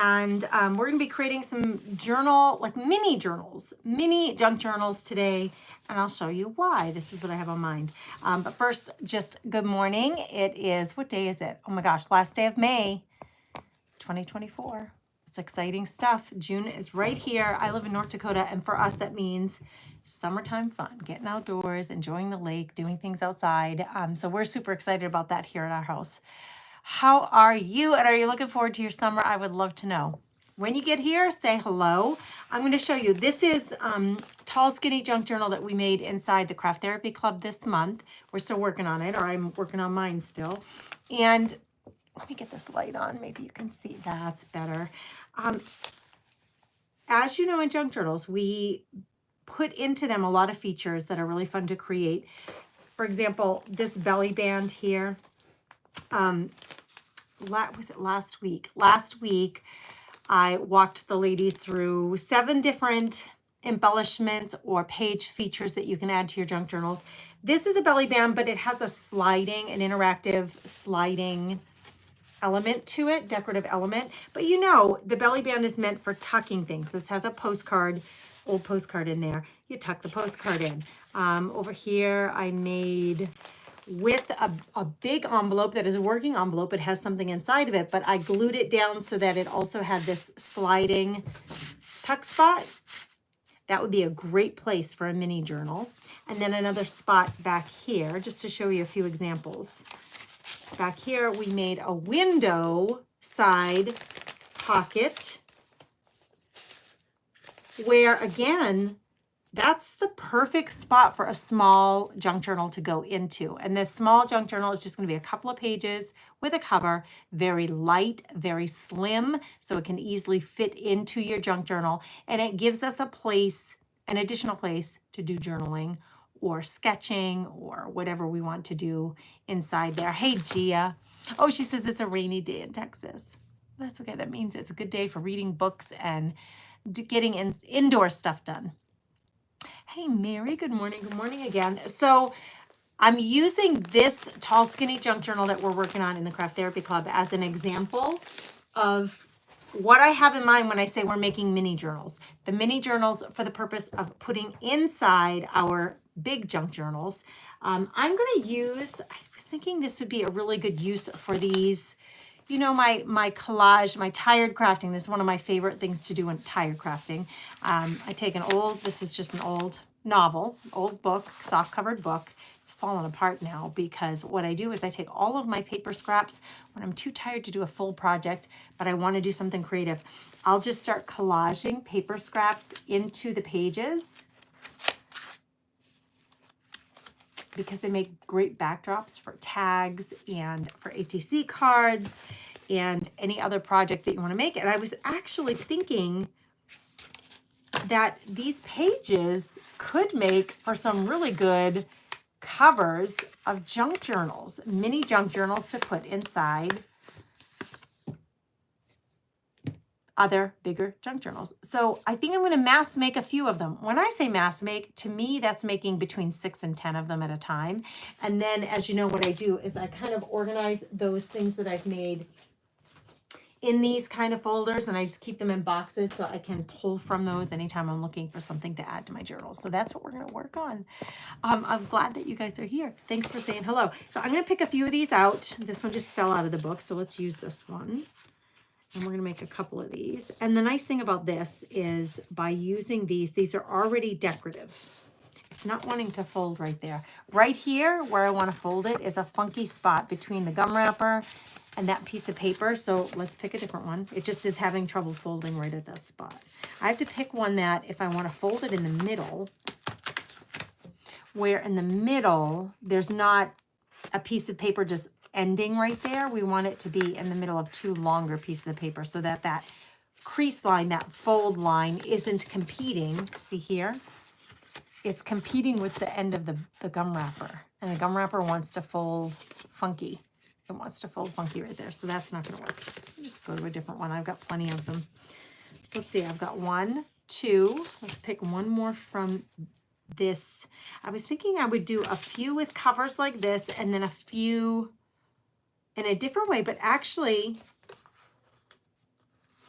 And we're going to be creating some journal, like mini journals, mini junk journals today. And I'll show you why. This is what I have on mind. But first, just good morning. It is, what day is it? Oh my gosh, last day of May, 2024. It's exciting stuff. June is right here. I live in North Dakota, and for us, that means summertime fun, getting outdoors, enjoying the lake, doing things outside. So we're super excited about that here at our house. How are you? And are you looking forward to your summer? I would love to know. When you get here, say hello. I'm going to show you. This is Tall Skinny Junk Journal that we made inside the Craft Therapy Club this month. We're still working on it, or I'm working on mine still. And let me get this light on. Maybe you can see. That's better. As you know, in junk journals, we put into them a lot of features that are really fun to create. For example, this belly band here. Was it last week? Last week, I walked the ladies through 7 different embellishments or page features that you can add to your junk journals. This is a belly band, but it has an interactive sliding element to it, decorative element. But you know, the belly band is meant for tucking things. This has a postcard, old postcard in there. You tuck the postcard in. Over here, I made with a big envelope that is a working envelope. It has something inside of it, but I glued it down so that it also had this sliding tuck spot. That would be a great place for a mini journal. And then another spot back here, just to show you a few examples. Back here, we made a window side pocket where, again, that's the perfect spot for a small junk journal to go into. And this small junk journal is just going to be a couple of pages with a cover, very light, very slim, so it can easily fit into your junk journal. And it gives us a place, an additional place to do journaling or sketching or whatever we want to do inside there. Hey, Gia. Oh, she says it's a rainy day in Texas. That's okay. That means it's a good day for reading books and getting indoor stuff done. Hey, Mary, good morning. Good morning again. So I'm using this Tall Skinny Junk Journal that we're working on in the Craft Therapy Club as an example of what I have in mind when I say we're making mini journals. The mini journals for the purpose of putting inside our big junk journals. I'm going to use, I was thinking this would be a really good use for these. You know, my collage, my tired crafting. This is one of my favorite things to do in tired crafting. I take this is just an old novel, old book, soft covered book. It's fallen apart now because what I do is I take all of my paper scraps when I'm too tired to do a full project, but I want to do something creative. I'll just start collaging paper scraps into the pages because they make great backdrops for tags and for ATC cards and any other project that you want to make. And I was actually thinking that these pages could make for some really good covers of junk journals, mini junk journals to put inside other bigger junk journals. So I think I'm going to mass make a few of them. When I say mass make, to me, that's making between 6 and 10 of them at a time. And then, as you know, what I do is I kind of organize those things that I've made in these kind of folders, and I just keep them in boxes so I can pull from those anytime I'm looking for something to add to my journal. So that's what we're going to work on. I'm glad that you guys are here. Thanks for saying hello. So I'm going to pick a few of these out. This one just fell out of the book, so let's use this one. And we're going to make a couple of these. And the nice thing about this is by using these are already decorative. It's not wanting to fold right there. Right here where I want to fold it is a funky spot between the gum wrapper and that piece of paper. So let's pick a different one. It just is having trouble folding right at that spot. I have to pick one that if I want to fold it in the middle, where in the middle there's not a piece of paper just ending right there. We want it to be in the middle of 2 longer pieces of paper so that that crease line, that fold line isn't competing. See here? It's competing with the end of the gum wrapper. And the gum wrapper wants to fold funky. It wants to fold funky right there. So that's not going to work. I'll just go to a different one. I've got plenty of them. So let's see. I've got 1, 2. Let's pick one more from this. I was thinking I would do a few with covers like this and then a few in a different way, but actually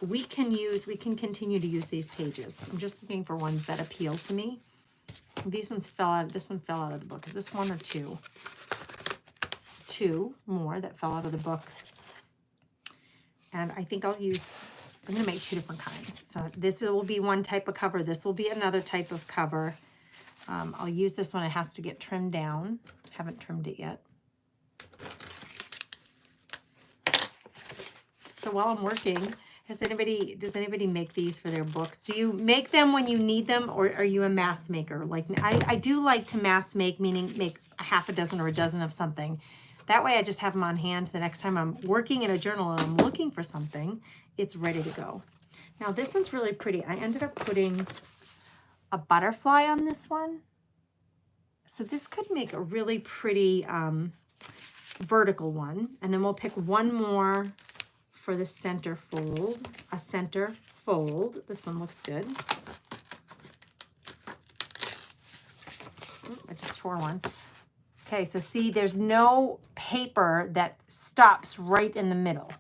we can continue to use these pages. I'm just looking for ones that appeal to me. These ones fell out, this one fell out of the book. Is this one or two? Two more that fell out of the book. And I think I'm gonna make two different kinds. So this will be one type of cover. This will be another type of cover. I'll use this one. It has to get trimmed down. Haven't trimmed it yet. So while I'm working, does anybody make these for their books? Do you make them when you need them, or are you a mass maker? Like I do like to mass make, meaning make a half a dozen or a dozen of something. That way I just have them on hand. The next time I'm working in a journal and I'm looking for something, it's ready to go. Now this one's really pretty. I ended up putting a butterfly on this one. So this could make a really pretty vertical one. And then we'll pick one more for the center fold, a center fold. This one looks good. Oh, I just tore one. Okay, so see, there's no paper that stops right in the middle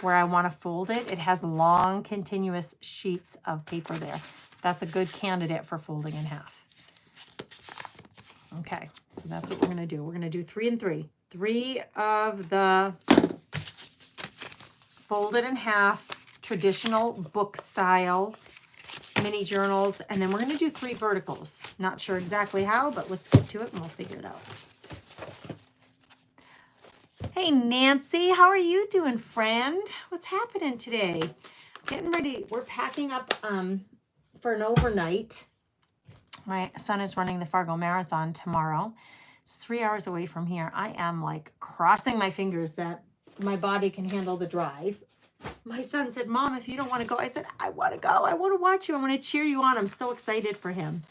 where I want to fold it. It has long, continuous sheets of paper there. That's a good candidate for folding in half. Okay, so that's what we're going to do. We're going to do 3 and 3. 3 of the folded in half, traditional book style mini journals, and then we're going to do 3 verticals. Not sure exactly how, but let's get to it and we'll figure it out. Hey Nancy, how are you doing, friend? What's happening today? Getting ready. We're packing up for an overnight. My son is running the Fargo Marathon tomorrow. It's 3 hours away from here. I am like crossing my fingers that my body can handle the drive. My son said, Mom, if you don't want to go, I said, I want to go. I want to watch you. I want to cheer you on. I'm so excited for him.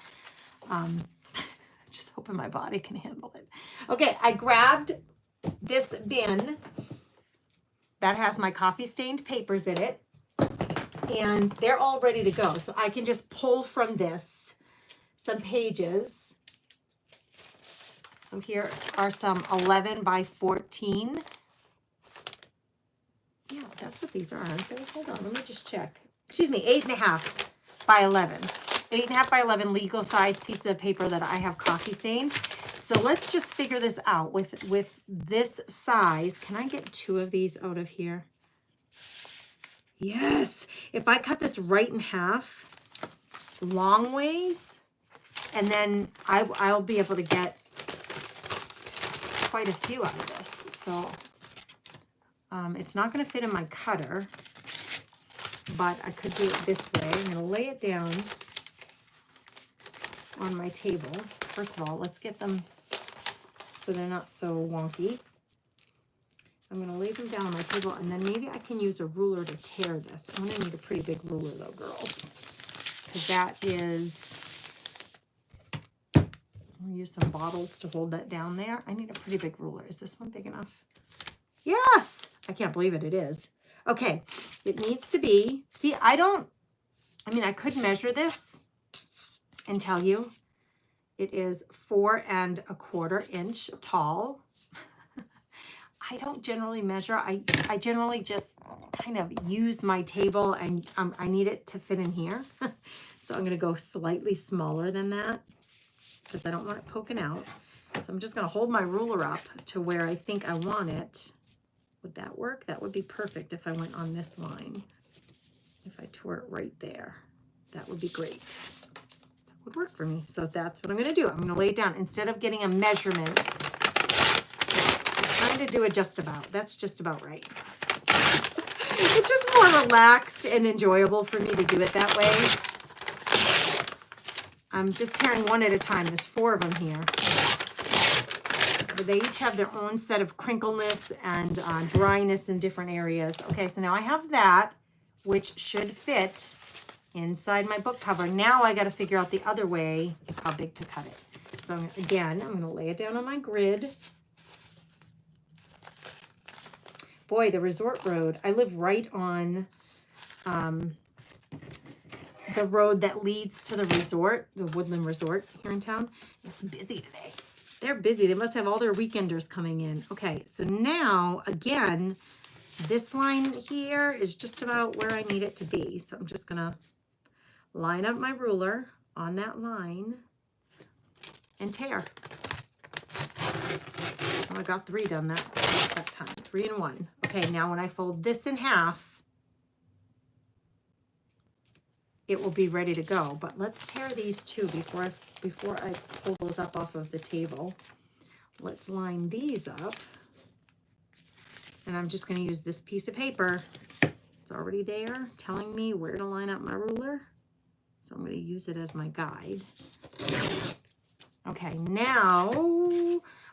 Just hoping my body can handle it. Okay, I grabbed this bin that has my coffee stained papers in it, and they're all ready to go. So I can just pull from this some pages. So here are some 11 by 14. Yeah, that's what these are, aren't they? Hold on, let me just check. Excuse me, 8.5 by 11. 8.5 by 11 legal size pieces of paper that I have coffee stained. So let's just figure this out with this size. Can I get 2 of these out of here? Yes. If I cut this right in half, long ways, and then I'll be able to get quite a few out of this. So it's not going to fit in my cutter, but I could do it this way. I'm going to lay it down on my table. First of all, let's get them so they're not so wonky. I'm going to lay them down on my table, and then maybe I can use a ruler to tear this. I'm going to need a pretty big ruler though, girls, because that is, I'll use some bottles to hold that down there. I need a pretty big ruler. Is this one big enough? Yes! I can't believe it. It is. Okay, it needs to be, see, I could measure this and tell you it is 4 1/4 inch tall. I don't generally measure. I generally just kind of use my table, and I need it to fit in here. So I'm going to go slightly smaller than that because I don't want it poking out. So I'm just going to hold my ruler up to where I think I want it. Would that work? That would be perfect if I went on this line. If I tore it right there, that would be great. That would work for me. So that's what I'm going to do. I'm going to lay it down. Instead of getting a measurement, I'm trying to do it just about. That's just about right. It's just more relaxed and enjoyable for me to do it that way. I'm just tearing one at a time. There's 4 of them here. But they each have their own set of crinkleness and dryness in different areas. Okay, so now I have that, which should fit inside my book cover. Now I got to figure out the other way of how big to cut it. So again, I'm going to lay it down on my grid. Boy, the resort road. I live right on the road that leads to the resort, the Woodland Resort here in town. It's busy today. They're busy. They must have all their weekenders coming in. Okay, so now, again, This line here is just about where I need it to be. So I'm just gonna line up my ruler on that line and tear. Oh, I got 3 done that time, 3 in 1. Okay, now when I fold this in half, it will be ready to go. But let's tear these 2 before I pull those up off of the table. Let's line these up. And I'm just going to use this piece of paper. It's already there telling me where to line up my ruler. So I'm going to use it as my guide. Okay, now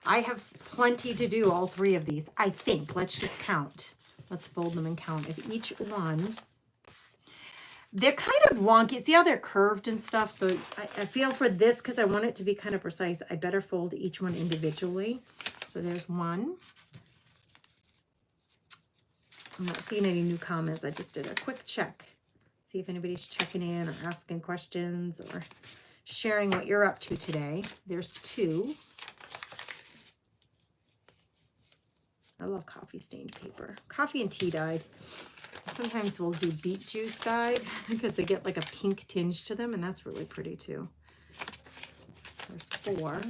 I have plenty to do, all 3 of these, I think. Let's just count. Let's fold them and count. If each one, they're kind of wonky. See how they're curved and stuff? So I feel for this, because I want it to be kind of precise, I better fold each one individually. So there's 1. I'm not seeing any new comments. I just did a quick check. See if anybody's checking in or asking questions or sharing what you're up to today. There's 2. I love coffee stained paper. Coffee and tea dyed. Sometimes we'll do beet juice dyed because they get like a pink tinge to them, and that's really pretty too. There's 4.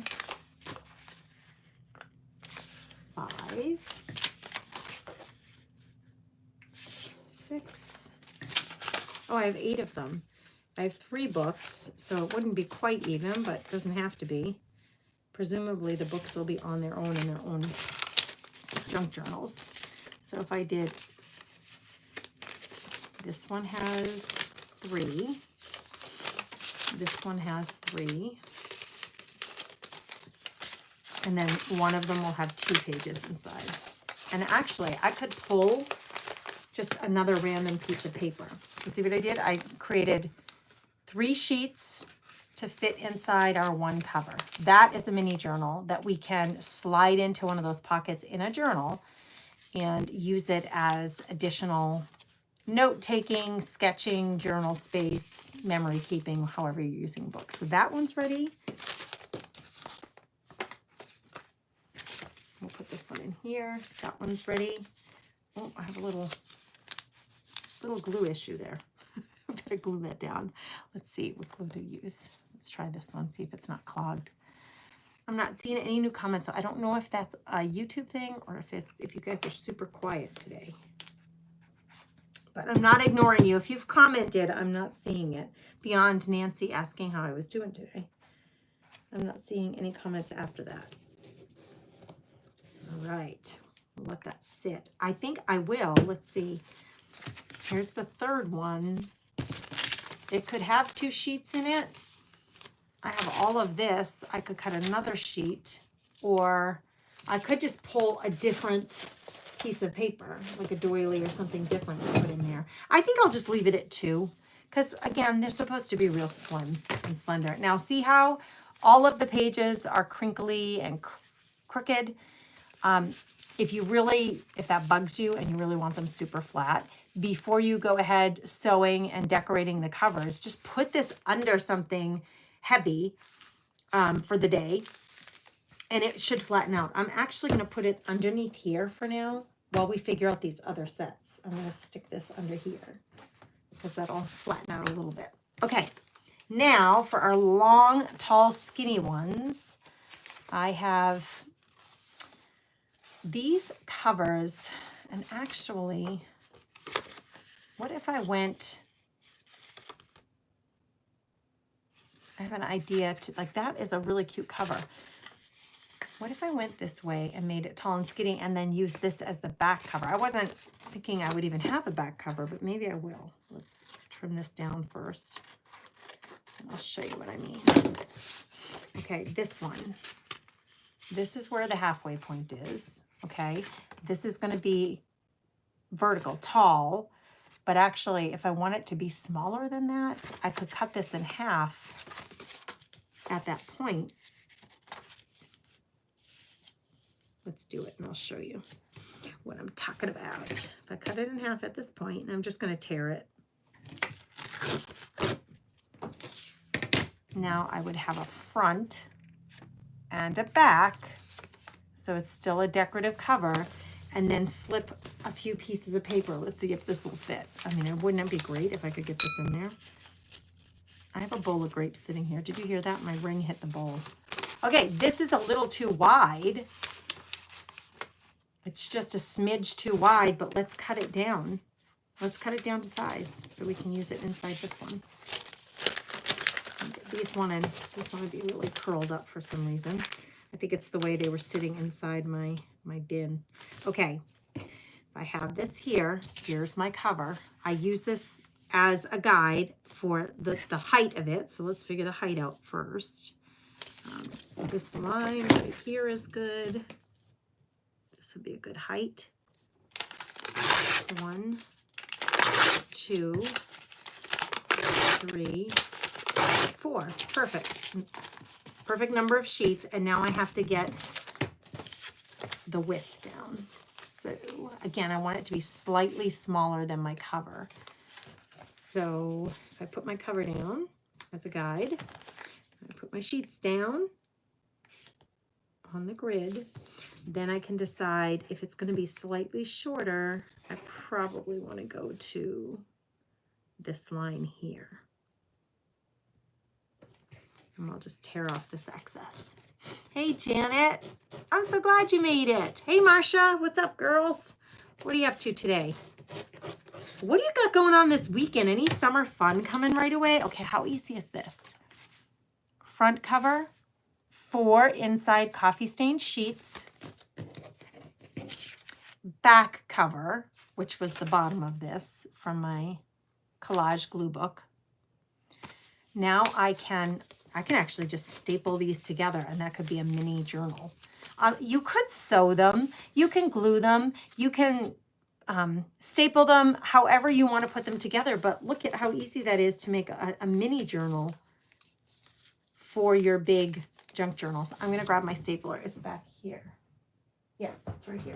5. 6. Oh, I have 8 of them. I have 3 books, so it wouldn't be quite even, but it doesn't have to be. Presumably the books will be on their own in their own junk journals. So if I did, this one has 3. This one has 3. And then one of them will have 2 pages inside. And actually, I could pull just another random piece of paper. So see what I did? I created 3 sheets to fit inside our 1 cover. That is a mini journal that we can slide into one of those pockets in a journal and use it as additional note-taking, sketching, journal space, memory keeping, however you're using books. So that one's ready. We'll put this one in here. That one's ready. Oh, I have a little glue issue there. I better glue that down. Let's see what glue to use. Let's try this one, see if it's not clogged. I'm not seeing any new comments, so I don't know if that's a YouTube thing or if you guys are super quiet today. But I'm not ignoring you. If you've commented, I'm not seeing it. Beyond Nancy asking how I was doing today. I'm not seeing any comments after that. All right, we'll let that sit. I think I will. Let's see. Here's the 3rd one. It could have 2 sheets in it. I have all of this. I could cut another sheet, or I could just pull a different piece of paper, like a doily or something different to put in there. I think I'll just leave it at 2, because again, they're supposed to be real slim and slender. Now see how all of the pages are crinkly and crooked? If that bugs you and you really want them super flat, before you go ahead sewing and decorating the covers, just put this under something heavy for the day, and it should flatten out. I'm actually going to put it underneath here for now while we figure out these other sets. I'm going to stick this under here because that'll flatten out a little bit. Okay, now for our long, tall, skinny ones, I have these covers. And actually, what if I went, I have an idea to, like, that is a really cute cover. What if I went this way and made it tall and skinny and then use this as the back cover? I wasn't thinking I would even have a back cover, but maybe I will. Let's trim this down first. And I'll show you what I mean. Okay, this one. This is where the halfway point is, okay? This is going to be vertical, tall, but actually, if I want it to be smaller than that, I could cut this in half at that point. Let's do it, and I'll show you what I'm talking about. If I cut it in half at this point, and I'm just going to tear it. Now I would have a front and a back, so it's still a decorative cover, and then slip a few pieces of paper. Let's see if this will fit. I mean, wouldn't it be great if I could get this in there? I have a bowl of grapes sitting here. Did you hear that? My ring hit the bowl. Okay, this is a little too wide. It's just a smidge too wide, but let's cut it down. Let's cut it down to size so we can use it inside this one. These want to be really curled up for some reason. I think it's the way they were sitting inside my bin. Okay, if I have this here, here's my cover. I use this as a guide for the height of it. So let's figure the height out first. This line right here is good. This would be a good height. 1, 2, 3, 4. Perfect. Perfect number of sheets. And now I have to get the width down. So again, I want it to be slightly smaller than my cover. So if I put my cover down as a guide, I put my sheets down on the grid, then I can decide if it's going to be slightly shorter. I probably want to go to this line here. And I'll just tear off this excess. Hey, Janet. I'm so glad you made it. Hey, Marcia. What's up, girls? What are you up to today? What do you got going on this weekend? Any summer fun coming right away? Okay, how easy is this? Front cover, 4 inside coffee stained sheets. Back cover, which was the bottom of this from my collage glue book. Now I can actually just staple these together, and that could be a mini journal. You could sew them, you can glue them, you can staple them however you want to put them together, but look at how easy that is to make a mini journal for your big junk journals. I'm going to grab my stapler. It's back here. Yes, it's right here.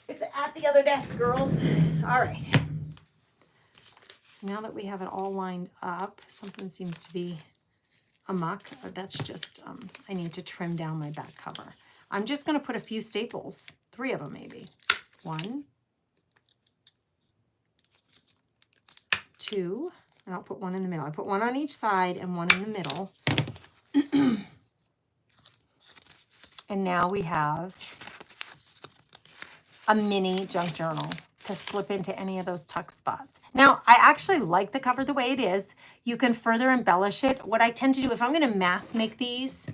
It's at the other desk, girls. All right. Now that we have it all lined up, something seems to be amok. That's just, I need to trim down my back cover. I'm just going to put a few staples, 3 of them maybe. 1, 2, and I'll put 1 in the middle. I put 1 on each side and 1 in the middle. And now we have a mini junk journal to slip into any of those tuck spots. Now, I actually like the cover the way it is. You can further embellish it. What I tend to do, if I'm going to mass make these,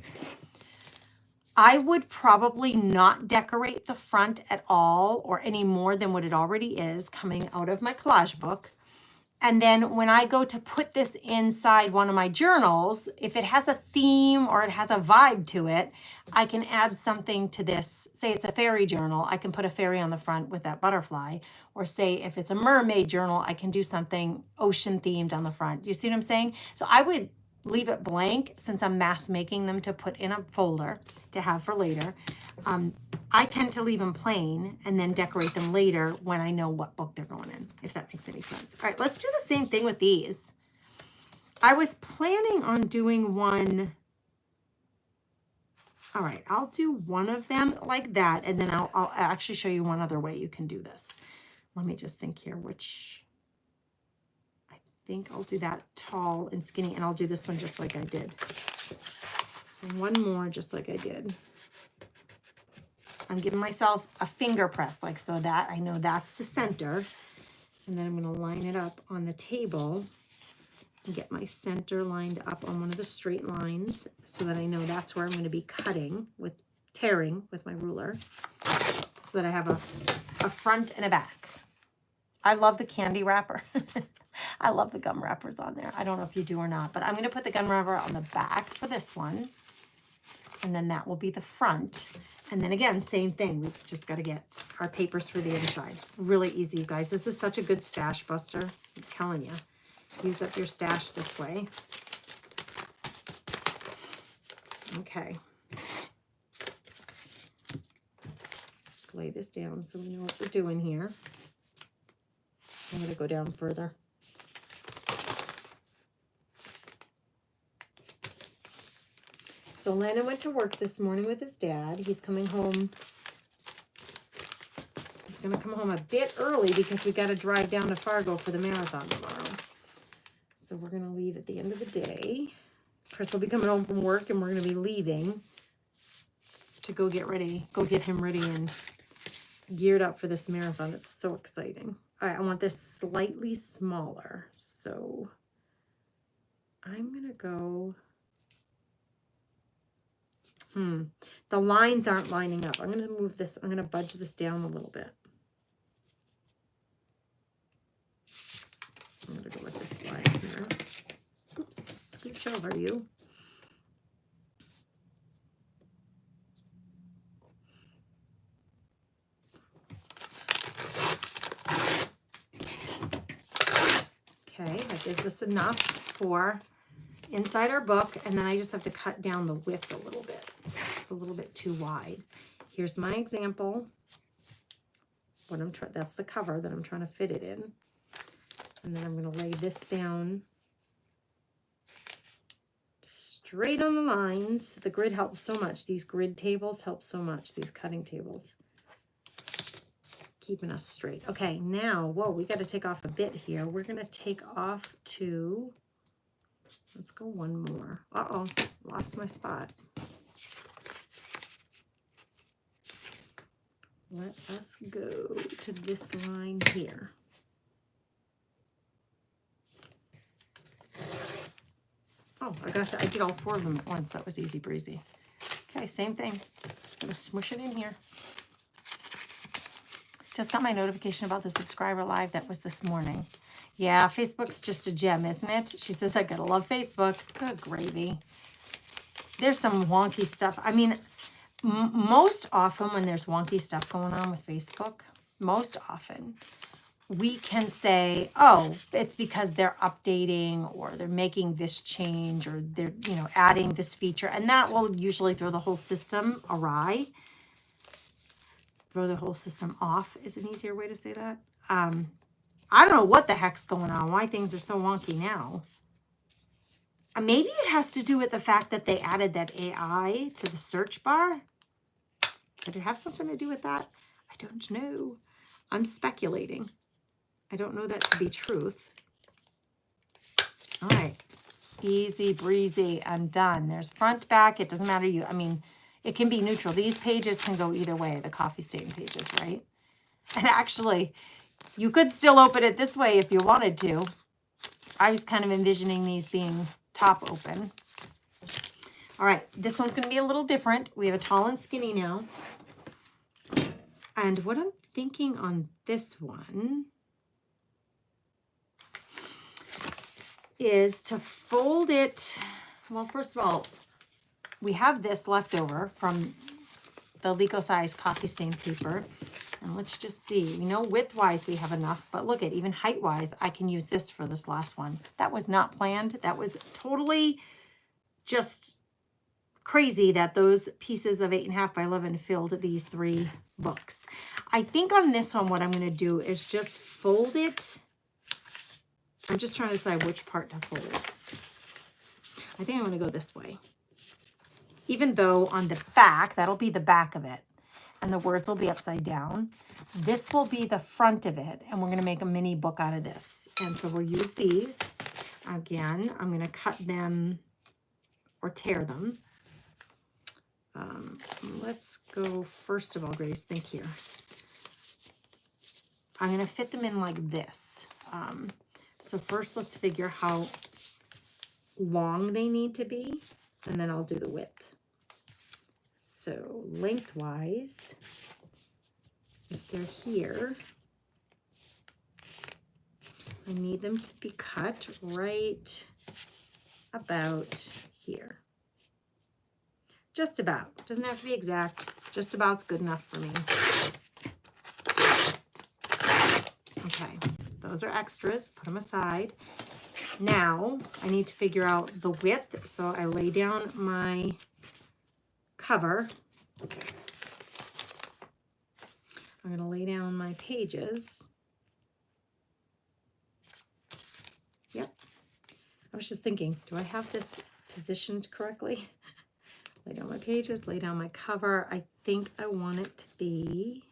I would probably not decorate the front at all or any more than what it already is coming out of my collage book. And then when I go to put this inside one of my journals, if it has a theme or it has a vibe to it, I can add something to this. Say it's a fairy journal, I can put a fairy on the front with that butterfly. Or say if it's a mermaid journal, I can do something ocean themed on the front. Do you see what I'm saying? So I would leave it blank since I'm mass making them to put in a folder to have for later. I tend to leave them plain and then decorate them later when I know what book they're going in, if that makes any sense. All right, let's do the same thing with these. I was planning on doing one. All right, I'll do one of them like that, and then I'll actually show you one other way you can do this. Let me just think here, which I think I'll do that tall and skinny, and I'll do this one just like I did. So one more just like I did. I'm giving myself a finger press, like so that I know that's the center. And then I'm going to line it up on the table and get my center lined up on one of the straight lines so that I know that's where I'm going to be cutting with tearing with my ruler so that I have a front and a back. I love the candy wrapper. I love the gum wrappers on there. I don't know if you do or not, but I'm going to put the gum wrapper on the back for this one. And then that will be the front. And then again, same thing. We've just got to get our papers for the inside. Really easy, you guys. This is such a good stash buster. I'm telling you. Use up your stash this way. Okay. Let's lay this down so we know what we're doing here. I'm going to go down further. So Landon went to work this morning with his dad. He's coming home. He's going to come home a bit early because we got to drive down to Fargo for the marathon tomorrow. So we're going to leave at the end of the day. Chris will be coming home from work, and we're going to be leaving to go get ready, go get him ready and geared up for this marathon. It's so exciting. All right, I want this slightly smaller. So I'm going to go... The lines aren't lining up. I'm going to move this. I'm going to budge this down a little bit. I'm going to go with this line here. Oops, scooch over you. Okay, that gives us enough for inside our book, and then I just have to cut down the width a little bit. It's a little bit too wide. Here's my example. What I'm trying, that's the cover that I'm trying to fit it in. And then I'm going to lay this down straight on the lines. The grid helps so much. These grid tables help so much. These cutting tables. Keeping us straight. Okay, now, whoa, we got to take off a bit here. We're going to take off to, let's go one more. Uh-oh, lost my spot. Let us go to this line here. Oh, I did all 4 of them at once. That was easy breezy. Okay, same thing. Just gonna smush it in here. Just got my notification about the subscriber live. That was this morning. Yeah, Facebook's just a gem, isn't it? She says, I gotta love Facebook. Good gravy. There's some wonky stuff. I mean, most often when there's wonky stuff going on with Facebook, most often we can say, oh, it's because they're updating or they're making this change or they're, adding this feature. And that will usually throw the whole system awry. Throw the whole system off is an easier way to say that. I don't know what the heck's going on, why things are so wonky now. Maybe it has to do with the fact that they added that AI to the search bar. Could it have something to do with that? I don't know. I'm speculating. I don't know that to be truth. All right. Easy breezy. I'm done. There's front, back. It doesn't matter. It can be neutral. These pages can go either way, the coffee stain pages, right? And actually, you could still open it this way if you wanted to. I was kind of envisioning these being top open. All right, this one's going to be a little different. We have a tall and skinny now. And what I'm thinking on this one is to fold it. Well, first of all, we have this left over from the Leco size coffee stain paper. And let's just see, width-wise we have enough, but look at even height-wise, I can use this for this last one. That was not planned. That was totally just crazy that those pieces of 8.5 by 11 filled these 3 books. I think on this one, what I'm going to do is just fold it. I'm just trying to decide which part to fold. I think I'm going to go this way. Even though on the back, that'll be the back of it, and the words will be upside down. This will be the front of it, and we're going to make a mini book out of this. And so we'll use these. Again, I'm going to cut them or tear them. Let's go, first of all, Grace, think here. I'm going to fit them in like this. So first, let's figure how long they need to be, and then I'll do the width. So lengthwise, if they're here, I need them to be cut right about here. Just about. Doesn't have to be exact. Just about's good enough for me. Okay, those are extras. Put them aside. Now I need to figure out the width. So I lay down my cover. I'm going to lay down my pages. Yep. I was just thinking, do I have this positioned correctly? lay down my pages, lay down my cover. I think I want it to be,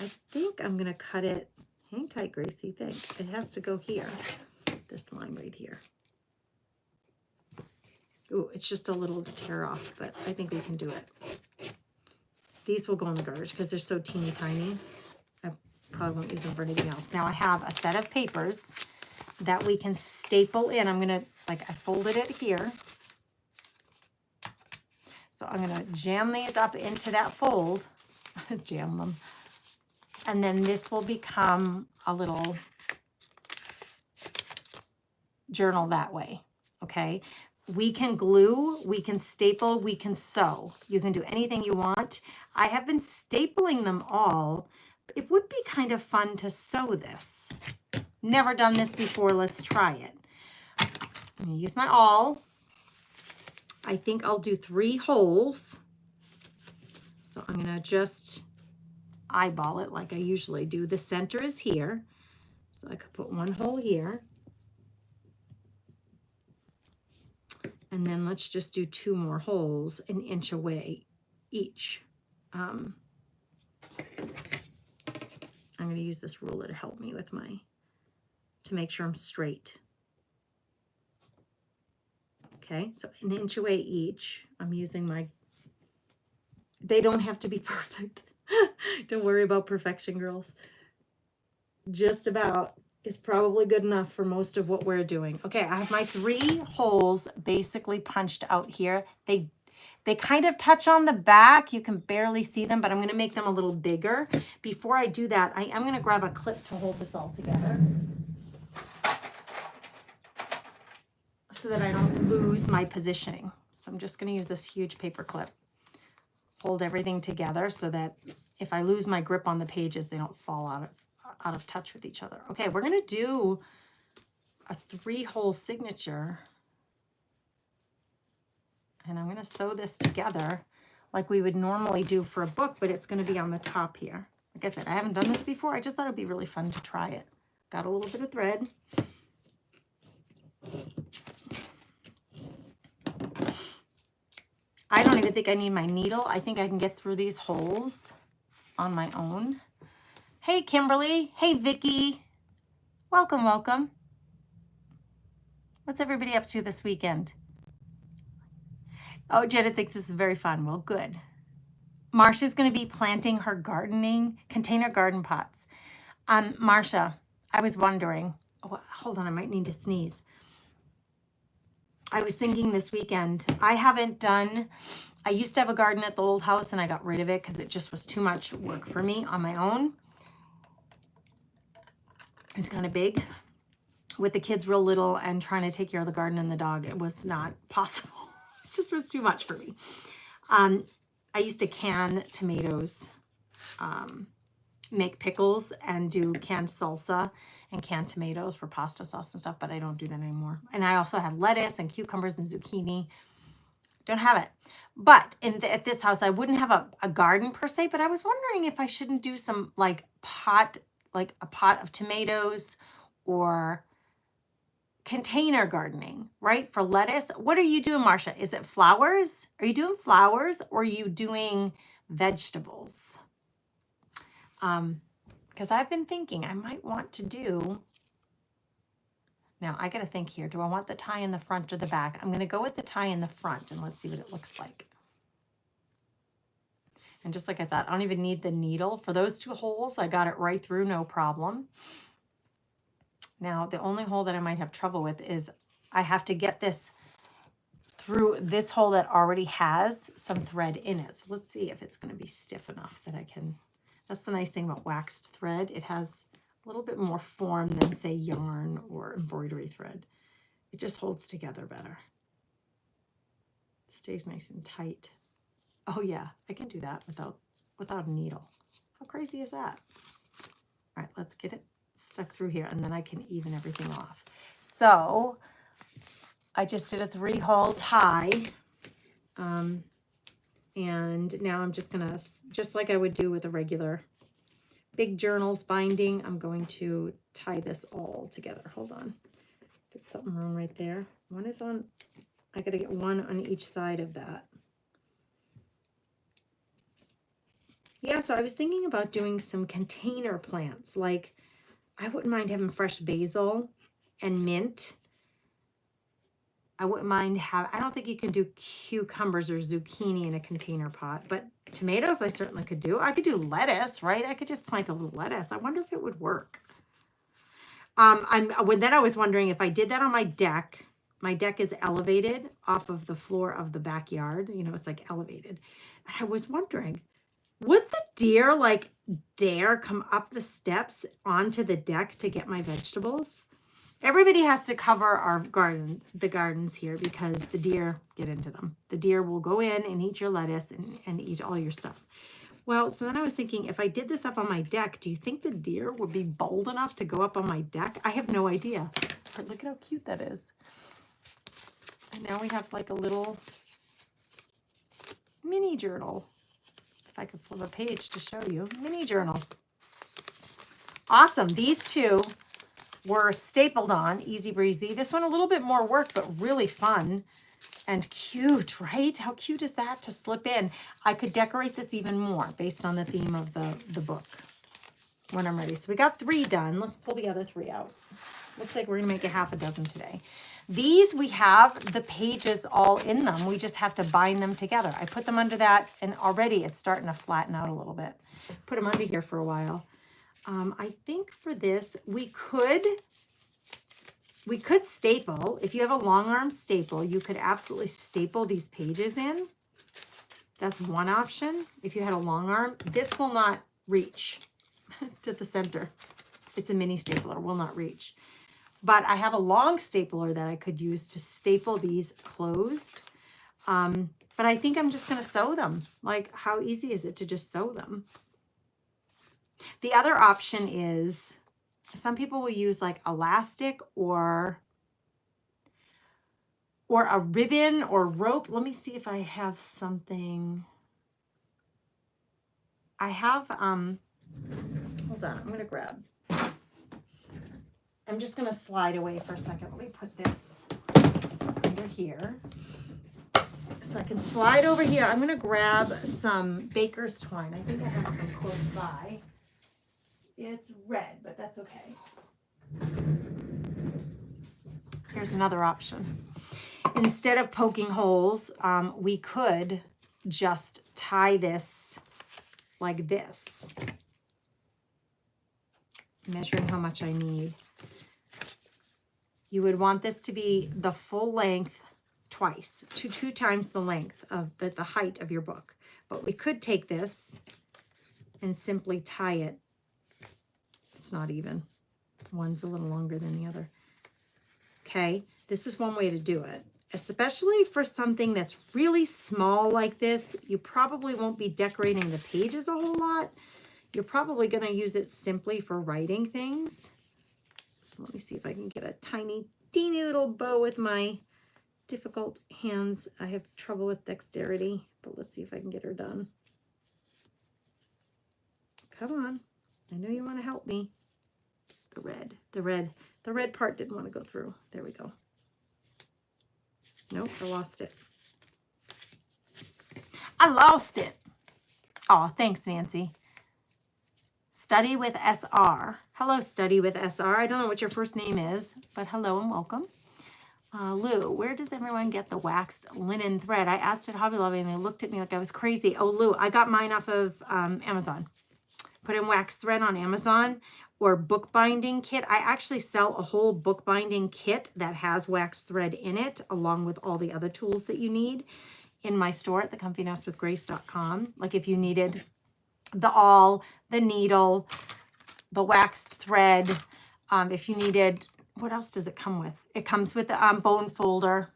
I think I'm going to cut it, hang tight, Gracie, think. It has to go here, this line right here. Ooh, it's just a little tear off, but I think we can do it. These will go in the garbage because they're so teeny tiny. I probably won't use them for anything else. Now I have a set of papers that we can staple in. I'm going to, like, I folded it here. So I'm going to jam these up into that fold, jam them. And then this will become a little journal that way, okay? We can glue, we can staple, we can sew. You can do anything you want. I have been stapling them all. It would be kind of fun to sew this. Never done this before, let's try it. I'm gonna use my awl. I think I'll do 3 holes. So I'm gonna just eyeball it like I usually do. The center is here. So I could put 1 hole here. And then let's just do 2 more holes an inch away each. I'm going to use this ruler to help me with to make sure I'm straight. Okay, so an inch away each. I'm using they don't have to be perfect. Don't worry about perfection, girls. Just about is probably good enough for most of what we're doing. Okay, I have my 3 holes basically punched out here. They kind of touch on the back. You can barely see them, but I'm going to make them a little bigger. Before I do that, I am going to grab a clip to hold this all together so that I don't lose my positioning. So I'm just going to use this huge paper clip. Hold everything together so that if I lose my grip on the pages, they don't fall out of touch with each other. Okay, we're going to do a 3-hole signature. And I'm going to sew this together like we would normally do for a book, but it's going to be on the top here. Like I said, I haven't done this before. I just thought it'd be really fun to try it. Got a little bit of thread. I don't even think I need my needle. I think I can get through these holes on my own. Hey, Kimberly. Hey, Vicky. Welcome, welcome. What's everybody up to this weekend? Oh, Jetta thinks this is very fun. Well, good. Marsha's going to be planting her gardening container garden pots. Marsha, I was wondering, oh, hold on, I might need to sneeze. I was thinking this weekend, I used to have a garden at the old house and I got rid of it because it just was too much work for me on my own. It's kind of big. With the kids real little and trying to take care of the garden and the dog, it was not possible. It just was too much for me. I used to can tomatoes, make pickles and do canned salsa and canned tomatoes for pasta sauce and stuff, but I don't do that anymore. And I also had lettuce and cucumbers and zucchini. Don't have it. But at this house, I wouldn't have a garden per se, but I was wondering if I shouldn't do some a pot of tomatoes or container gardening, right? For lettuce. What are you doing, Marsha? Is it flowers? Are you doing flowers or are you doing vegetables? Because I've been thinking I might want to do, now I got to think here. Do I want the tie in the front or the back? I'm going to go with the tie in the front and let's see what it looks like. And just like I thought, I don't even need the needle. For those 2 holes, I got it right through, no problem. Now, the only hole that I might have trouble with is I have to get this through this hole that already has some thread in it. So let's see if it's going to be stiff enough that I can. That's the nice thing about waxed thread. It has a little bit more form than, say, yarn or embroidery thread. It just holds together better. Stays nice and tight. Oh yeah, I can do that without a needle. How crazy is that? All right, let's get it stuck through here and then I can even everything off. So I just did a 3-hole tie. And now I'm just gonna, just like I would do with a regular big journals binding, I'm going to tie this all together. Hold on. Did something wrong right there. One is on I got to get one on each side of that. Yeah, so I was thinking about doing some container plants. Like, I wouldn't mind having fresh basil and mint. I wouldn't mind I don't think you can do cucumbers or zucchini in a container pot, but tomatoes I certainly could do. I could do lettuce, right? I could just plant a little lettuce. I wonder if it would work. Then I was wondering if I did that on my deck. My deck is elevated off of the floor of the backyard. You know, it's like elevated. I was wondering, would the deer like dare come up the steps onto the deck to get my vegetables? Everybody has to cover our the gardens here, because the deer get into them. The deer will go in and eat your lettuce and eat all your stuff. Well, so then I was thinking, if I did this up on my deck, do you think the deer would be bold enough to go up on my deck? I have no idea. But look at how cute that is. And now we have like a little mini journal. If I could flip a page to show you. Mini journal. Awesome. These two were stapled on, easy breezy. This one a little bit more work, but really fun and cute, right? How cute is that to slip in? I could decorate this even more based on the theme of the book when I'm ready. So we got 3 done. Let's pull the other 3 out. Looks like we're gonna make a half a dozen today. These, we have the pages all in them. We just have to bind them together. I put them under that, and already it's starting to flatten out a little bit. Put them under here for a while. I think for this, we could staple. If you have a long arm staple, you could absolutely staple these pages in. That's one option. If you had a long arm, this will not reach to the center. It's a mini stapler, will not reach. But I have a long stapler that I could use to staple these closed. But I think I'm just gonna sew them. Like, how easy is it to just sew them? The other option is, some people will use like elastic or a ribbon or rope. Let me see if I have something. I have, hold on, I'm gonna grab. I'm just gonna slide away for a second. Let me put this under here. So I can slide over here. I'm gonna grab some baker's twine. I think I have some close by. It's red, but that's okay. Here's another option. Instead of poking holes, we could just tie this like this. Measuring how much I need. You would want this to be the full length twice, two times the length of the height of your book. But we could take this and simply tie it. It's not even. One's a little longer than the other. Okay, this is one way to do it. Especially for something that's really small like this, you probably won't be decorating the pages a whole lot. You're probably going to use it simply for writing things. So let me see if I can get a tiny, teeny little bow with my difficult hands. I have trouble with dexterity, but let's see if I can get her done. Come on. I know you want to help me. The red part didn't want to go through. There we go. Nope, I lost it. I lost it. Oh, thanks, Nancy. Study with SR. Hello, Study with SR. I don't know what your first name is, but hello and welcome. Lou, where does everyone get the waxed linen thread? I asked at Hobby Lobby and they looked at me like I was crazy. Oh, Lou, I got mine off of Amazon. Put in wax thread on Amazon, or bookbinding kit. I actually sell a whole bookbinding kit that has wax thread in it, along with all the other tools that you need, in my store at thecomfynestwithgrace.com. Like if you needed the awl, the needle, the waxed thread, if you needed, what else does it come with? It comes with a bone folder.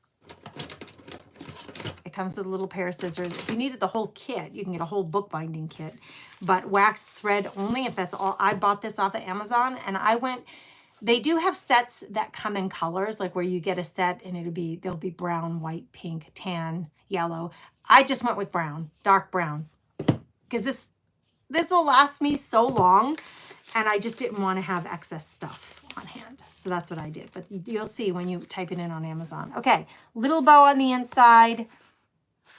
It comes with a little pair of scissors. If you needed the whole kit, you can get a whole bookbinding kit. But waxed thread only, if that's all. I bought this off of Amazon, and they do have sets that come in colors, like where you get a set and there'll be brown, white, pink, tan, yellow. I just went with brown, dark brown, because this will last me so long, and I just didn't want to have excess stuff on hand. So So that's what I did. But you'll see when you type it in on Amazon. Okay, little bow on the inside.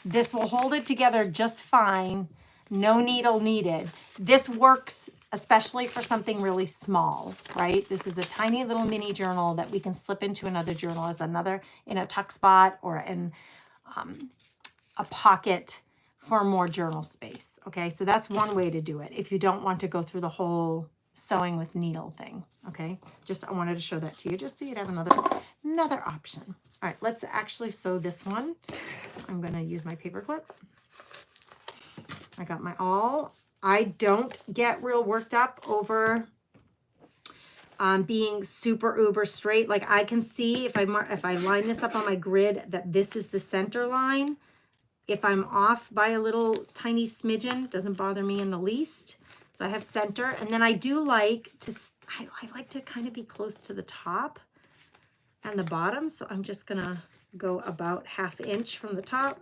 This will hold it together just fine. No needle needed. This works especially for something really small, right? This is a tiny little mini journal that we can slip into another journal as another in a tuck spot or in a pocket for more journal space. Okay, so that's one way to do it if you don't want to go through the whole sewing with needle thing. Okay, just I wanted to show that to you just so you'd have another option. All right, let's actually sew this one. So I'm going to use my paper clip. I got my awl. I don't get real worked up over being super uber straight. Like I can see if I line this up on my grid that this is the center line. If I'm off by a little tiny smidgen, doesn't bother me in the least. So I have center, and then I do like to, I like to kind of be close to the top and the bottom. So I'm just gonna go about 1/2 inch from the top.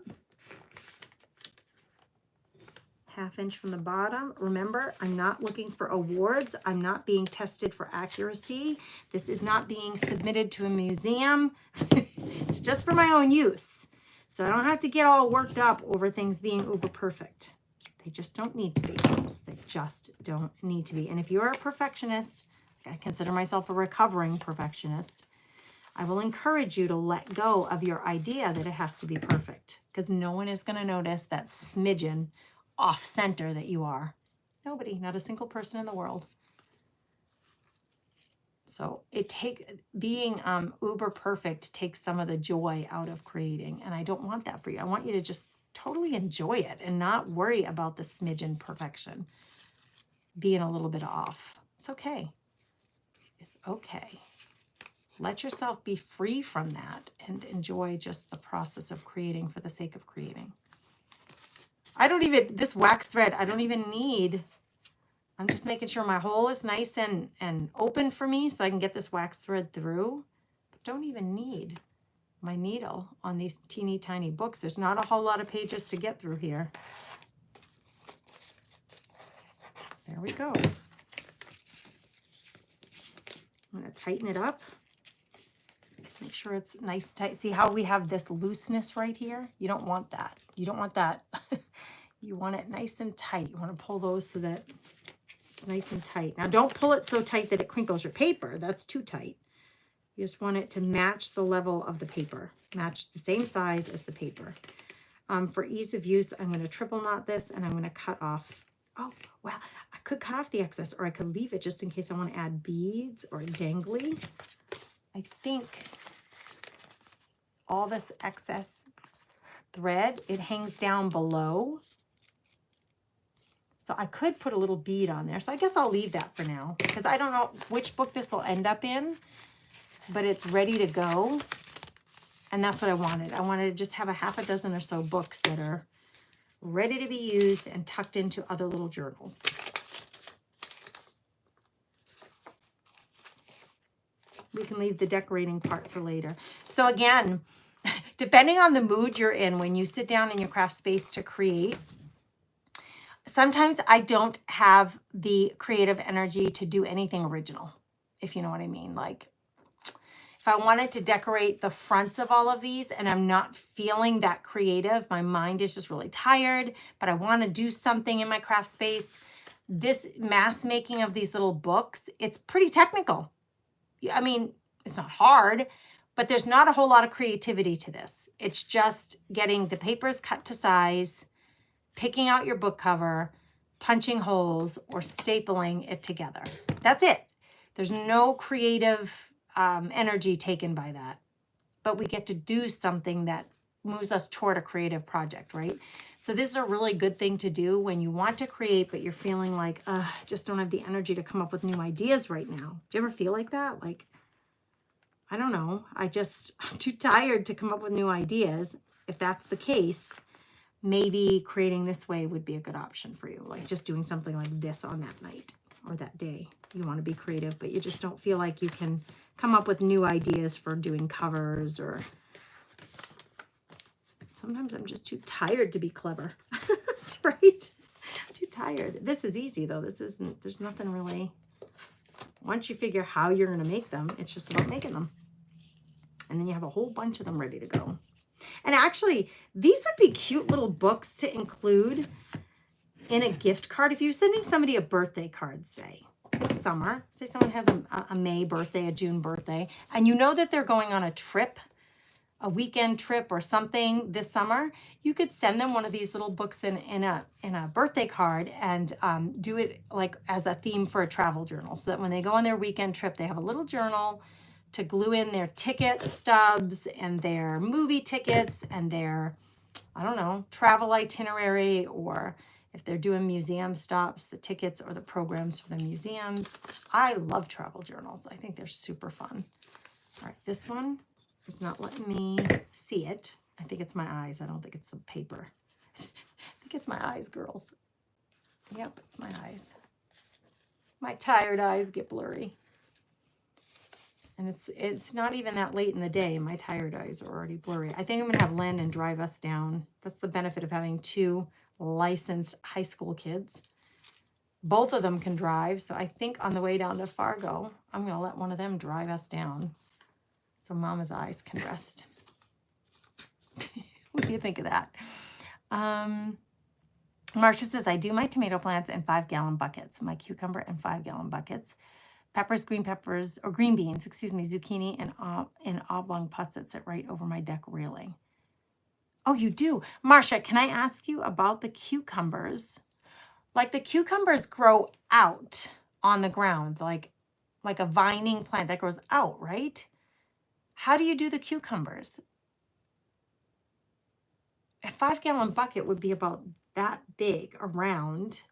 1/2 inch from the bottom. Remember, I'm not looking for awards. I'm not being tested for accuracy. This is not being submitted to a museum. It's just for my own use. So I don't have to get all worked up over things being uber perfect. They just don't need to be. They just don't need to be. And if you're a perfectionist, I consider myself a recovering perfectionist, I will encourage you to let go of your idea that it has to be perfect, because no one is going to notice that smidgen off center that you are. Nobody, not a single person in the world. So being uber perfect takes some of the joy out of creating, and I don't want that for you. I want you to just totally enjoy it and not worry about the smidgen perfection being a little bit off. It's okay. It's okay. Let yourself be free from that and enjoy just the process of creating for the sake of creating. This wax thread, I don't even need. I'm just making sure my hole is nice and open for me so I can get this wax thread through. But don't even need my needle on these teeny tiny books. There's not a whole lot of pages to get through here. There we go. I'm going to tighten it up. Make sure it's nice and tight. See how we have this looseness right here? You don't want that. You don't want that. You want it nice and tight. You want to pull those so that it's nice and tight. Now don't pull it so tight that it crinkles your paper. That's too tight. You just want it to match the level of the paper. Match the same size as the paper. For ease of use, I'm going to triple knot this and I'm going to cut off. Oh, well, I could cut off the excess or I could leave it just in case I want to add beads or dangly. I think all this excess thread, it hangs down below. So I could put a little bead on there. So I guess I'll leave that for now because I don't know which book this will end up in, but it's ready to go. And that's what I wanted. I wanted to just have a 6 or so books that are ready to be used and tucked into other little journals. We can leave the decorating part for later. So again, depending on the mood you're in when you sit down in your craft space to create, sometimes I don't have the creative energy to do anything original, if you know what I mean. Like if I wanted to decorate the fronts of all of these and I'm not feeling that creative, my mind is just really tired, but I want to do something in my craft space. This mass making of these little books, it's pretty technical. I mean, it's not hard, but there's not a whole lot of creativity to this. It's just getting the papers cut to size, picking out your book cover, punching holes, or stapling it together. That's it. There's no creative energy taken by that. But we get to do something that moves us toward a creative project, right? So this is a really good thing to do when you want to create, but you're feeling like, I just don't have the energy to come up with new ideas right now. Do you ever feel like that? Like, I don't know. I'm too tired to come up with new ideas. If that's the case, maybe creating this way would be a good option for you. Like just doing something like this on that night or that day. You want to be creative, but you just don't feel like you can come up with new ideas for doing covers, or sometimes I'm just too tired to be clever, right? I'm too tired. This is easy though. This isn't, there's nothing really once you figure how you're going to make them, it's just about making them. And then you have a whole bunch of them ready to go. And actually, these would be cute little books to include in a gift card. If you're sending somebody a birthday card, say it's summer, say someone has a May birthday, a June birthday, and you know that they're going on a trip, a weekend trip or something this summer, you could send them one of these little books in a birthday card and do it like as a theme for a travel journal, so that when they go on their weekend trip, they have a little journal to glue in their ticket stubs and their movie tickets and their, I don't know, travel itinerary, or if they're doing museum stops, the tickets or the programs for the museums. I love travel journals. I think they're super fun. All right, this one is not letting me see it. I think it's my eyes. I don't think it's the paper. I think it's my eyes, girls. Yep, it's my eyes. My tired eyes get blurry. And it's not even that late in the day. My tired eyes are already blurry. I think I'm going to have Landon drive us down. That's the benefit of having two licensed high school kids. Both of them can drive. So I think on the way down to Fargo, I'm going to let one of them drive us down so Mama's eyes can rest. What do you think of that? Marcia says, I do my tomato plants in 5-gallon buckets, my cucumber in 5-gallon buckets. Peppers, green peppers, or green beans, excuse me, zucchini in oblong pots that sit right over my deck railing. Oh, you do? Marcia, can I ask you about the cucumbers? Like the cucumbers grow out on the ground, like a vining plant that grows out, right? How do you do the cucumbers? A 5-gallon bucket would be about that big around.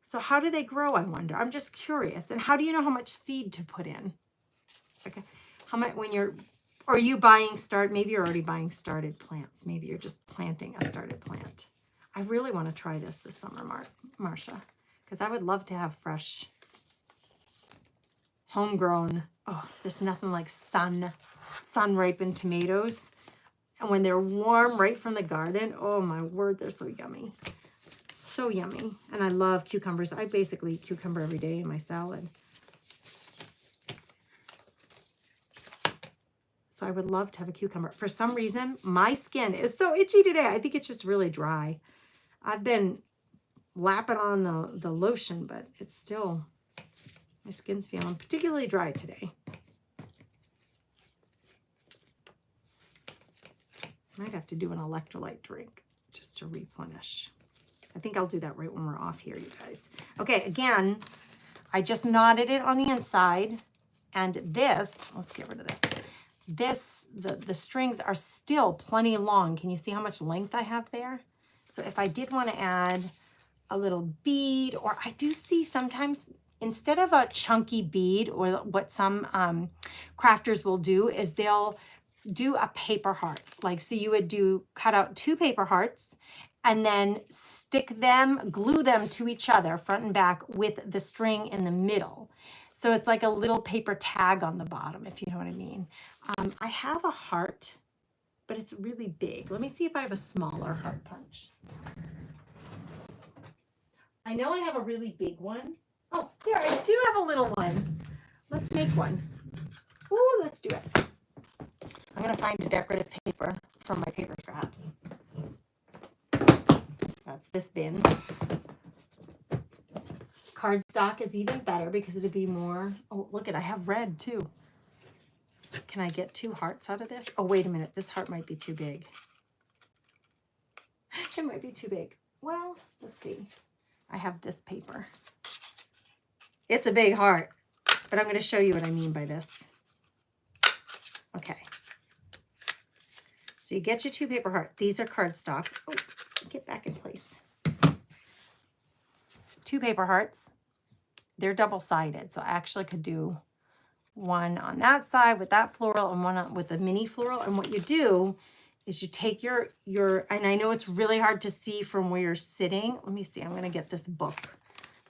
So how do they grow, I wonder? I'm just curious. And how do you know how much seed to put in? Okay. How much when you're, or are you buying maybe you're already buying started plants. Maybe you're just planting a started plant. I really want to try this summer, Marcia, because I would love to have fresh, homegrown, there's nothing like sun-ripened tomatoes. And when they're warm right from the garden, oh my word, they're so yummy. So yummy. And I love cucumbers. I basically eat cucumber every day in my salad. So I would love to have a cucumber. For some reason, my skin is so itchy today. I think it's just really dry. I've been lapping on the lotion, but it's still, my skin's feeling particularly dry today. I might have to do an electrolyte drink just to replenish. I think I'll do that right when we're off here, you guys. Okay, again, I just knotted it on the inside. And this, let's get rid of this. The strings are still plenty long. Can you see how much length I have there? So if I did want to add a little bead, or I do see sometimes instead of a chunky bead, or what some crafters will do is they'll do a paper heart. Like, so you would cut out 2 paper hearts and then stick them, glue them to each other front and back with the string in the middle. So it's like a little paper tag on the bottom, if you know what I mean. I have a heart, but it's really big. Let me see if I have a smaller heart punch. I know I have a really big one. Oh, here, I do have a little one. Let's make one. Ooh, let's do it. I'm going to find a decorative paper from my paper scraps. That's this bin. Cardstock is even better because it'd be more. Oh, look I have red too. Can I get 2 hearts out of this? Oh, wait a minute. This heart might be too big. It might be too big. Well, let's see. I have this paper. It's a big heart, but I'm going to show you what I mean by this. Okay. So you get your 2 paper hearts. These are cardstock. Oh, get back in place. 2 paper hearts. They're double-sided, so I actually could do one on that side with that floral and one with the mini floral. And what you do is you take your, and I know it's really hard to see from where you're sitting. Let me see. I'm going to get this book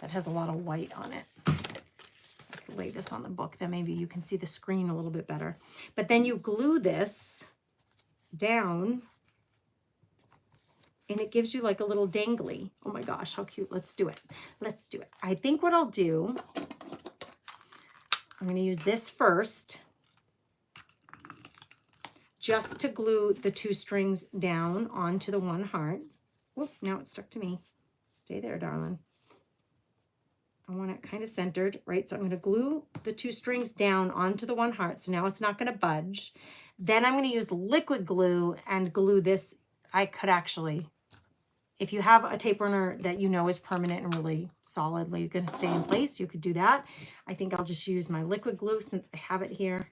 that has a lot of white on it. I could lay this on the book, then maybe you can see the screen a little bit better. But then you glue this down and it gives you like a little dangly. Oh my gosh, how cute. Let's do it. Let's do it. I think what I'll do, I'm going to use this first just to glue the 2 strings down onto the 1 heart. Whoop, now it's stuck to me. Stay there, darling. I want it kind of centered, right? So I'm going to glue the 2 strings down onto the 1 heart. So now it's not going to budge. Then I'm going to use liquid glue and glue this. I could actually, if you have a tape runner that you know is permanent and really solidly going to stay in place, you could do that. I think I'll just use my liquid glue since I have it here.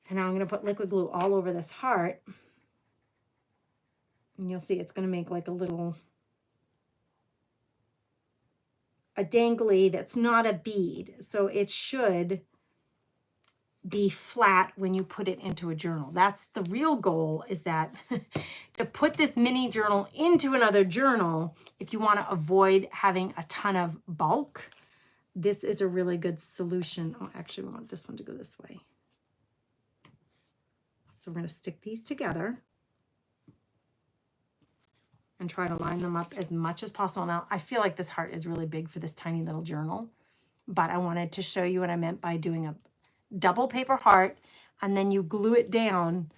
And now I'm going to put liquid glue all over this heart. And you'll see it's going to make like a dangly that's not a bead. So it should be flat when you put it into a journal. That's the real goal, is that to put this mini journal into another journal, if you want to avoid having a ton of bulk, this is a really good solution. Oh, actually, we want this one to go this way. So we're going to stick these together and try to line them up as much as possible. Now, I feel like this heart is really big for this tiny little journal, but I wanted to show you what I meant by doing a double paper heart, and then you glue it down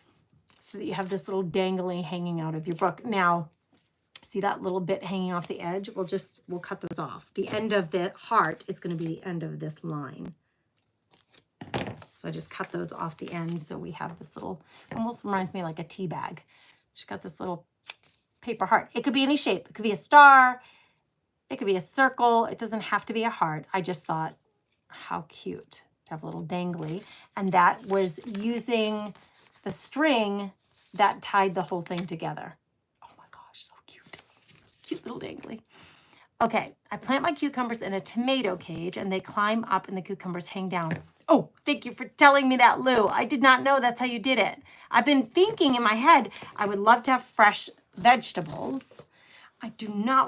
so that you have this little dangly hanging out of your book. Now, see that little bit hanging off the edge? We'll cut those off. The end of the heart is going to be the end of this line. So I just cut those off the end, so we have this little, almost reminds me like a tea bag. Just got this little paper heart. It could be any shape. It could be a star. It could be a circle. It doesn't have to be a heart. I just thought, how cute to have a little dangly. And that was using the string that tied the whole thing together. Oh my gosh, so cute. Cute little dangly. Okay, I plant my cucumbers in a tomato cage and they climb up and the cucumbers hang down. Oh, thank you for telling me that, Lou. I did not know that's how you did it. I've been thinking in my head, I would love to have fresh vegetables. I don't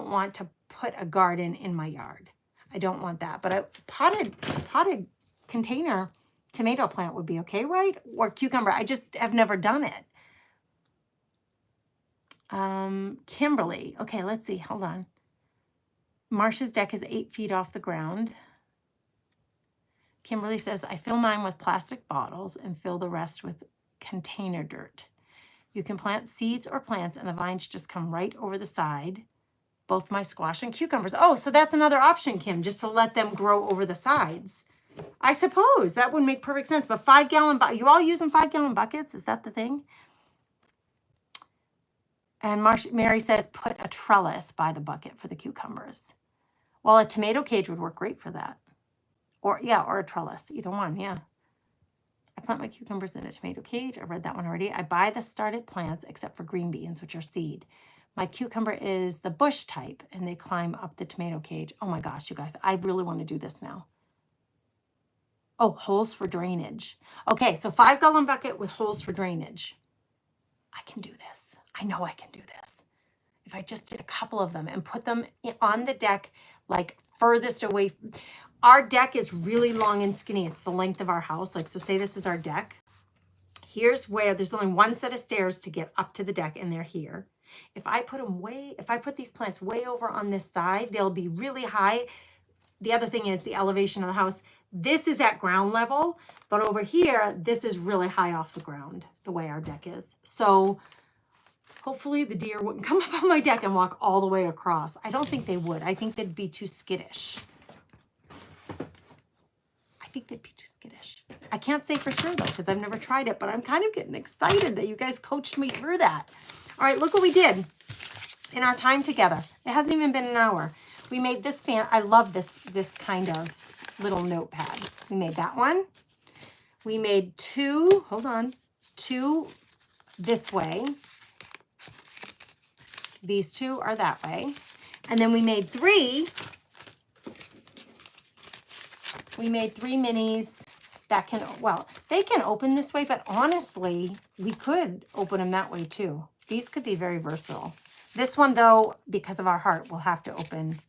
want to put a garden in my yard. I don't want that, but a potted container tomato plant would be okay, right? Or cucumber. I just have never done it. Kimberly. Okay, let's see. Hold on. Marcia's deck is 8 feet off the ground. Kimberly says, I fill mine with plastic bottles and fill the rest with container dirt. You can plant seeds or plants and the vines just come right over the side. Both my squash and cucumbers. Oh, so that's another option, Kim, just to let them grow over the sides. I suppose that would make perfect sense. But 5-gallon, you all using 5-gallon buckets? Is that the thing? And Mary says, put a trellis by the bucket for the cucumbers. Well, a tomato cage would work great for that. Or a trellis, either one, yeah. I plant my cucumbers in a tomato cage. I read that one already. I buy the started plants except for green beans, which are seed. My cucumber is the bush type, and they climb up the tomato cage. Oh my gosh, you guys, I really want to do this now. Oh, holes for drainage. Okay, so 5-gallon bucket with holes for drainage. I can do this. I know I can do this. If I just did a couple of them and put them on the deck, like furthest away. Our deck is really long and skinny. It's the length of our house. Like, so say this is our deck. Here's where there's only one set of stairs to get up to the deck, and they're here. If I put these plants way over on this side, they'll be really high. The other thing is the elevation of the house. This is at ground level, but over here, this is really high off the ground, the way our deck is. So hopefully the deer wouldn't come up on my deck and walk all the way across. I don't think they would. I think they'd be too skittish. I can't say for sure though, because I've never tried it, but I'm kind of getting excited that you guys coached me through that. All right, look what we did in our time together. It hasn't even been an hour. We made this fan. I love this kind of little notepad. We made that one. We made two this way. These two are that way. And then we made three. We made 3 minis that they can open this way, but honestly, we could open them that way too. These could be very versatile. This one though, because of our heart, will have to open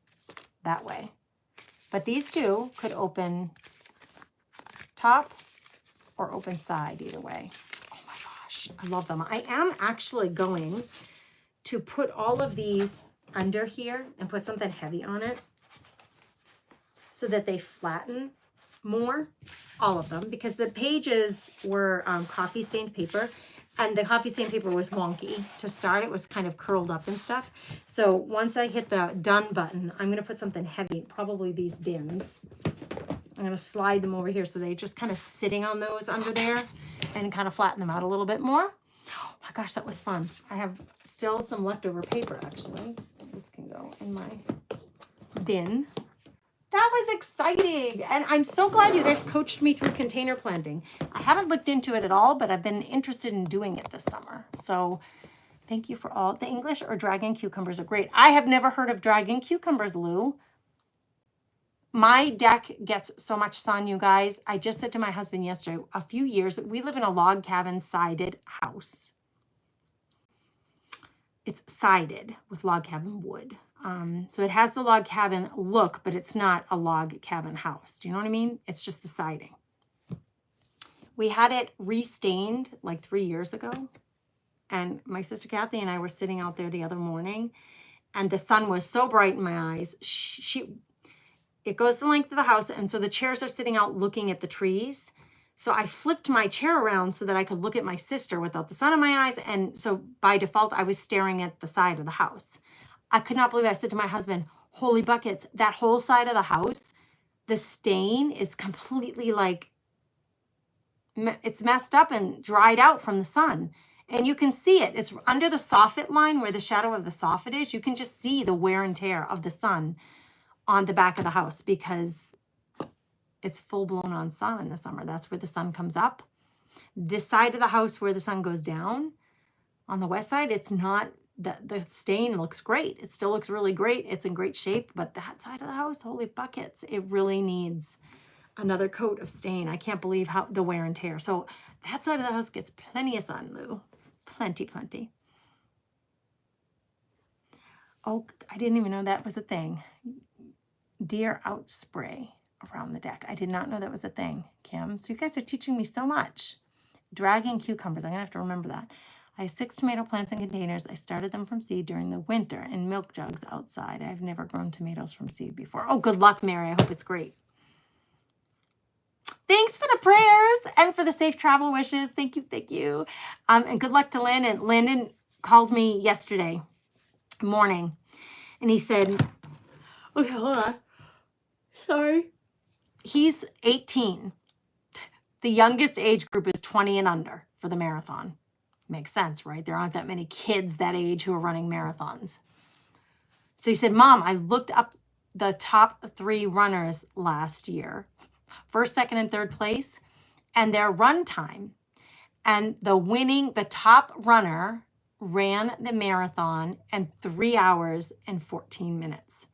that way. But these two could open top or open side, either way. Oh my gosh, I love them. I am actually going to put all of these under here and put something heavy on it. so that they flatten more, all of them, because the pages were coffee stained paper, and the coffee stained paper was wonky to start. It was kind of curled up and stuff. So once I hit the done button, I'm going to put something heavy, probably these bins. I'm going to slide them over here so they just kind of sitting on those under there and kind of flatten them out a little bit more. Oh my gosh, that was fun. I have still some leftover paper, actually. This can go in my bin. That was exciting. And I'm so glad you guys coached me through container planting. I haven't looked into it at all, but I've been interested in doing it this summer. So thank you for all. The English or dragon cucumbers are great. I have never heard of dragon cucumbers, Lou. My deck gets so much sun, you guys. I just said to my husband yesterday, a few years, we live in a log cabin sided house. It's sided with log cabin wood. So it has the log cabin look, but it's not a log cabin house. Do you know what I mean? It's just the siding. We had it restained like 3 years ago. And my sister Kathy and I were sitting out there the other morning, and the sun was so bright in my eyes. It goes the length of the house, and so the chairs are sitting out looking at the trees. So I flipped my chair around so that I could look at my sister without the sun in my eyes. And so by default, I was staring at the side of the house. I could not believe it. I said to my husband, holy buckets, that whole side of the house, the stain is completely like, it's messed up and dried out from the sun. And you can see it. It's under the soffit line where the shadow of the soffit is. You can just see the wear and tear of the sun on the back of the house because it's full blown on sun in the summer. That's where the sun comes up. This side of the house where the sun goes down, on the west side, it's not, the stain looks great. It still looks really great. It's in great shape, but that side of the house, holy buckets, it really needs another coat of stain. I can't believe how the wear and tear. So that side of the house gets plenty of sun, Lou. Plenty, plenty. Oh, I didn't even know that was a thing. Deer out spray around the deck. I did not know that was a thing, Kim. So you guys are teaching me so much. Dragon cucumbers. I'm going to have to remember that. I have 6 tomato plants in containers. I started them from seed during the winter in milk jugs outside. I've never grown tomatoes from seed before. Oh, good luck, Mary. I hope it's great. Thanks for the prayers and for the safe travel wishes. Thank you. Thank you. And good luck to Landon. Landon called me yesterday morning and he said, okay, hold on. Sorry. He's 18. The youngest age group is 20 and under for the marathon. Makes sense, right? There aren't that many kids that age who are running marathons. So he said, Mom, I looked up the top 3 runners last year, first, second, and third place, and their run time. And the top runner ran the marathon in 3 hours and 14 minutes.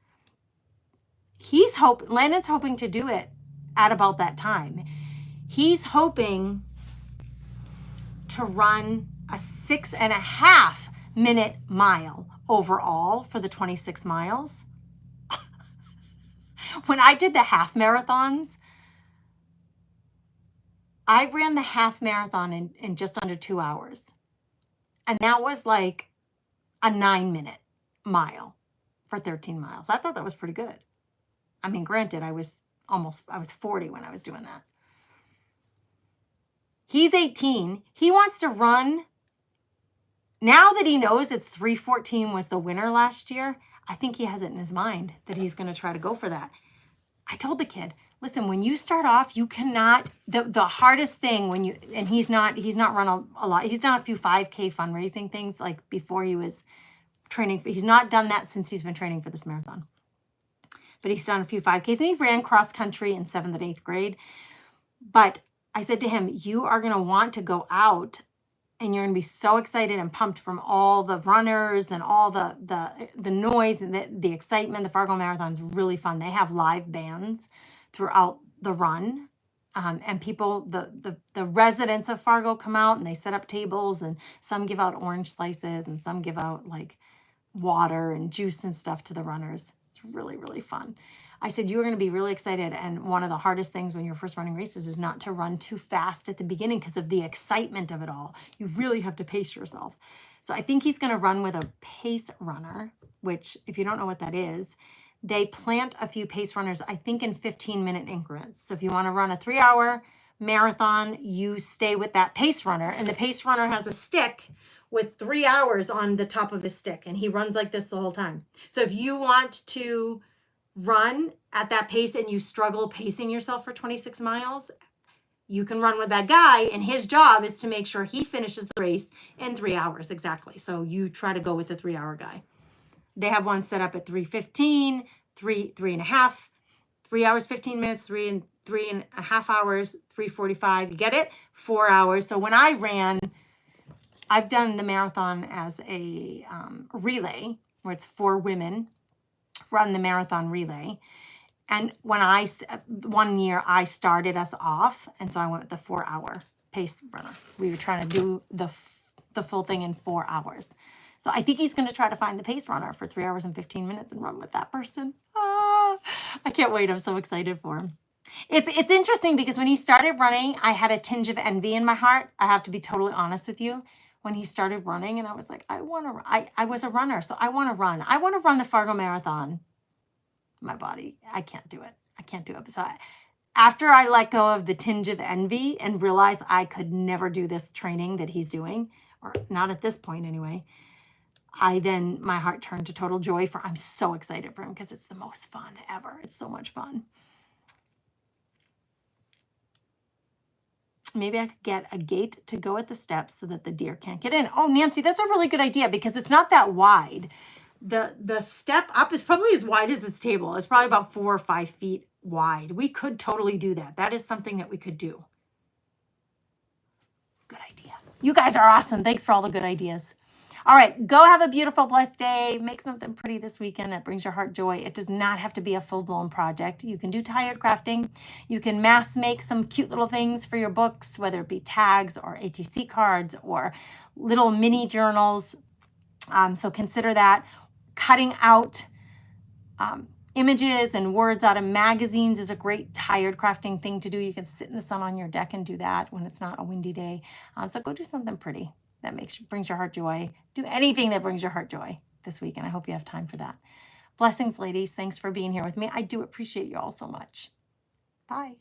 Landon's hoping to do it at about that time. He's hoping to run a 6.5 minute mile overall for the 26 miles. When I did the half marathons, I ran the half marathon in just under 2 hours. And that was like a 9-minute mile for 13 miles. I thought that was pretty good. I mean, granted, I was 40 when I was doing that. He's 18. He wants to run. Now that he knows it's 3:14 was the winner last year, I think he has it in his mind that he's going to try to go for that. I told the kid, listen, when you start off, you cannot, the hardest thing when you, and he's not run a lot. He's done a few 5K fundraising things like before he was training. He's not done that since he's been training for this marathon. But he's done a few 5Ks and he ran cross country in 7th and 8th grade. But I said to him, you are going to want to go out and you're going to be so excited and pumped from all the runners and all the noise and the excitement. The Fargo Marathon is really fun. They have live bands throughout the run. And people, the residents of Fargo come out and they set up tables and some give out orange slices and some give out like water and juice and stuff to the runners. It's really, really fun. I said, you're going to be really excited. And one of the hardest things when you're first running races is not to run too fast at the beginning because of the excitement of it all. You really have to pace yourself. So I think he's going to run with a pace runner, which if you don't know what that is, they plant a few pace runners, I think in 15-minute increments. So if you want to run a 3-hour marathon, you stay with that pace runner, and the pace runner has a stick with 3 hours on the top of his stick, and he runs like this the whole time. So if you want to run at that pace and you struggle pacing yourself for 26 miles, you can run with that guy, and his job is to make sure he finishes the race in 3 hours exactly. So you try to go with the 3-hour guy. They have one set up at 3:15, 3.5, 3 hours, 15 minutes, 3.5 hours, 3:45. You get it? 4 hours. So when I ran, I've done the marathon as a relay where it's 4 women run the marathon relay. And when one year I started us off, and so I went with the 4-hour pace runner. We were trying to do the full thing in 4 hours. So I think he's going to try to find the pace runner for 3 hours and 15 minutes and run with that person. Ah, I can't wait. I'm so excited for him. It's interesting because when he started running, I had a tinge of envy in my heart. I have to be totally honest with you. When he started running, and I was like, I was a runner, so I want to run. I want to run the Fargo Marathon. My body, I can't do it. I can't do it. So after I let go of the tinge of envy and realized I could never do this training that he's doing, or not at this point anyway, my heart turned to total joy I'm so excited for him because it's the most fun ever. It's so much fun. Maybe I could get a gate to go at the steps so that the deer can't get in. Oh, Nancy, that's a really good idea because it's not that wide. The step up is probably as wide as this table. It's probably about 4 or 5 feet wide. We could totally do that. That is something that we could do. Good idea. You guys are awesome. Thanks for all the good ideas. All right, go have a beautiful, blessed day. Make something pretty this weekend that brings your heart joy. It does not have to be a full-blown project. You can do tired crafting. You can mass make some cute little things for your books, whether it be tags or ATC cards or little mini journals. So consider that. Cutting out images and words out of magazines is a great tired crafting thing to do. You can sit in the sun on your deck and do that when it's not a windy day. So go do something pretty that brings your heart joy. Do anything that brings your heart joy this week, and I hope you have time for that. Blessings, ladies. Thanks for being here with me. I do appreciate you all so much. Bye.